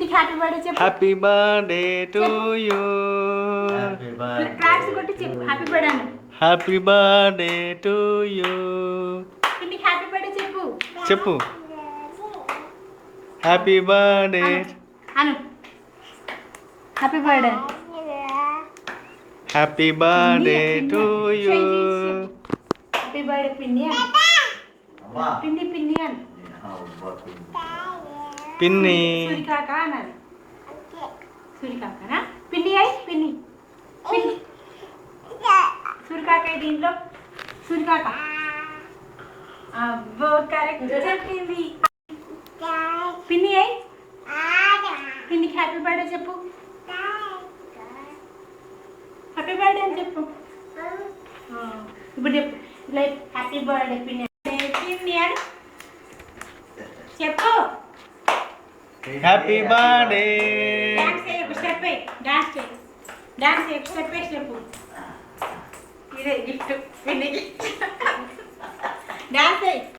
పిన్నికి happy birthday చెప్పు. Happy birthday to you. Claps కొట్టి చెప్పు హ్యాపీ బర్త్డే అను. Happy birthday to you. పిన్నికి హ్యాపీ బర్త్డే చెప్పు. చెప్పు హ్యాపీ బర్త్డే అను. Happy birthday. Happy birthday to you. Happy birthday పిన్ని అను. పిన్ని పిన్ని అను. పిన్ని సూరికాక అనాలి. సూరికాకనా పిన్ని అయి పిన్ని పిన్ని సూరికాక దీంట్లో సూరికాక. అబ్బో కరెక్ట్ చెప్పింది. పిన్ని అయి పిన్నికి హ్యాపీ బర్త్డే చెప్పు. హ్యాపీ బర్త్డే అని చెప్పు. ఇప్పుడు చెప్పు లైక్ హ్యాపీ బర్త్డే పిన్ని పిన్ని అని చెప్పు. Happy birthday. డాన్స్ చేయి ఒక స్టెప్ వేయి. డాన్స్ చేయి. డాన్స్ చేయి ఒక స్టెప్ వేసి చెప్పు. ఇదే గిఫ్ట్ పిన్నికి.